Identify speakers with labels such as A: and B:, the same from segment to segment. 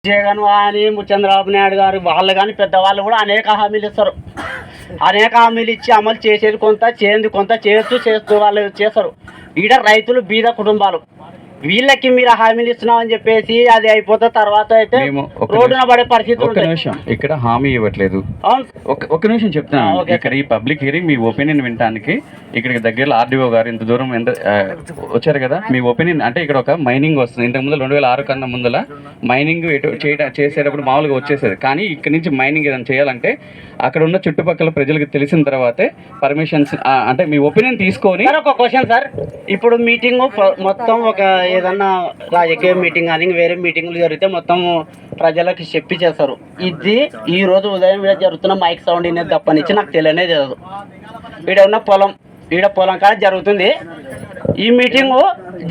A: జగన్ అని చంద్రబాబు నాయుడు గారు వాళ్ళు కానీ పెద్దవాళ్ళు కూడా అనేక హామీలు ఇస్తారు. అనేక హామీలు ఇచ్చి అమలు చేసేది కొంత, చేయంది కొంత, చేస్తూ వాళ్ళు చేస్తారు. ఈడ రైతులు బీద కుటుంబాలు వీళ్ళకి మీరు హామీలు ఇస్తున్నామని చెప్పేసి అది అయిపోతే తర్వాత అయితే రోడ్డున పడే పరిస్థితి.
B: ఒక నిమిషం, ఇక్కడ హామీ ఇవ్వట్లేదు. ఒక నిమిషం చెప్తున్నాను. ఇక్కడ ఈ పబ్లిక్ హియరింగ్ మీ ఒపీనియన్ వినడానికి ఇక్కడికి దగ్గరలో ఆర్డీఓ గారు ఇంత దూరం వచ్చారు కదా. మీ ఒపీనియన్ అంటే ఇక్కడ ఒక మైనింగ్ వస్తుంది. ఇంతకు ముందు 2006 కన్నా ముందల మైనింగ్ చేసేటప్పుడు మామూలుగా వచ్చేసేది. కానీ ఇక్కడ నుంచి మైనింగ్ ఏదైనా చేయాలంటే అక్కడ ఉన్న చుట్టుపక్కల ప్రజలకు తెలిసిన తర్వాతే పర్మిషన్స్, అంటే మీ ఒపీనియన్ తీసుకొని.
A: ఒక క్వశ్చన్ సార్, ఇప్పుడు మీటింగ్ మొత్తం ఒక ఏదన్నా రాజకీయ మీటింగ్ కానీ వేరే మీటింగ్లు జరిగితే మొత్తం ప్రజలకు చెప్పి చేస్తారు. ఇది ఈ రోజు ఉదయం మీద జరుగుతున్న మైక్ సౌండ్ అనేది తప్పనిచ్చి నాకు తెలియనే తెలియదు. ఈడ ఉన్న పొలం కాడ జరుగుతుంది, ఈ మీటింగు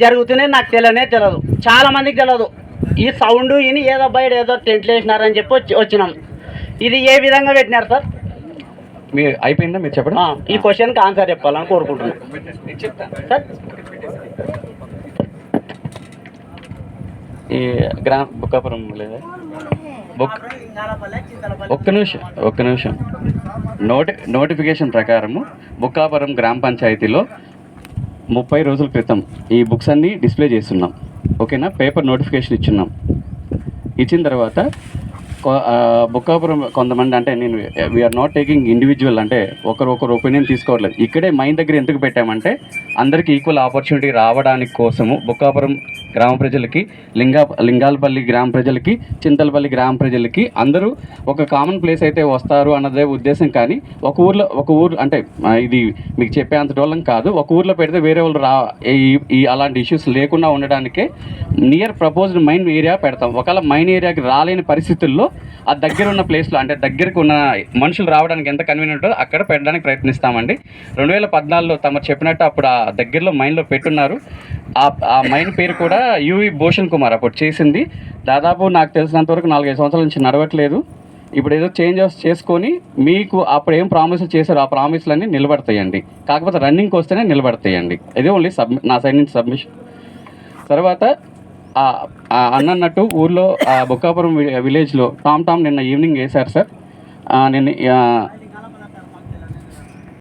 A: జరుగుతుంది, నాకు తెలియనే తెలియదు. చాలా మందికి తెలియదు. ఈ సౌండ్ ఈయన ఏదో బయట ఏదో టెంట్లు వేసినారని చెప్పి వచ్చినాం. ఇది ఏ విధంగా పెట్టినారు సార్?
B: మీరు అయిపోయిందా మీరు చెప్పండి.
A: ఈ క్వశ్చన్కి ఆన్సర్ చెప్పాలని కోరుకుంటున్నాను సార్.
B: ఈ బుక్కాపురం లేదా ఒక్క నిమిషం నోటిఫికేషన్ ప్రకారము బుక్కాపురం గ్రామ పంచాయతీలో 30 రోజుల క్రితం ఈ బుక్స్ అన్నీ డిస్ప్లే చేస్తున్నాం. ఓకేనా, పేపర్ నోటిఫికేషన్ ఇచ్చిన తర్వాత బుక్కాపురం కొంతమంది, అంటే నేను వీఆర్ నాట్ టేకింగ్ ఇండివిజువల్, అంటే ఒకరు ఒపీనియన్ తీసుకోవట్లేదు. ఇక్కడే మైన్ దగ్గర ఎందుకు పెట్టామంటే అందరికీ ఈక్వల్ ఆపర్చునిటీ రావడానికి కోసము బుక్కాపురం గ్రామ ప్రజలకి, లింగాలపల్లి గ్రామ ప్రజలకి, చింతలపల్లి గ్రామ ప్రజలకి అందరూ ఒక కామన్ ప్లేస్ అయితే వస్తారు అన్నదే ఉద్దేశం. కానీ ఒక ఊరు అంటే ఇది మీకు చెప్పే అంత డోలం కాదు. ఒక ఊర్లో పెడితే వేరే వాళ్ళు అలాంటి ఇష్యూస్ లేకుండా ఉండడానికే నియర్ ప్రపోజ్డ్ మైన్ ఏరియా పెడతాం. ఒకవేళ మైన్ ఏరియాకి రాలేని పరిస్థితుల్లో ఆ దగ్గర ఉన్న ప్లేస్లో, అంటే దగ్గరకు ఉన్న మనుషులు రావడానికి ఎంత కన్వీనియంట్ అక్కడ పెట్టడానికి ప్రయత్నిస్తామండి. 2014లో తమరు చెప్పినట్టు అప్పుడు ఆ దగ్గరలో మైన్లో పెట్టున్నారు. ఆ మైన్ పేరు కూడా యువి భూషణ్ కుమార్ అప్పుడు చేసింది. దాదాపు నాకు తెలిసినంతవరకు 4-5 సంవత్సరాల నుంచి నడవట్లేదు. ఇప్పుడు ఏదో చేంజెస్ చేసుకొని మీకు అప్పుడు ఏం ప్రామిస్ చేశారో ఆ ప్రామిస్లన్నీ నిలబడతాయండి. కాకపోతే రన్నింగ్కి వస్తేనే నిలబడతాయండి. ఇదే ఓన్లీ నా సైడ్ నుంచి సబ్మిషన్. తర్వాత అన్నట్టు ఊర్లో బుక్కాపురం విలేజ్లో టామ్ నిన్న ఈవినింగ్ వేశారు సార్.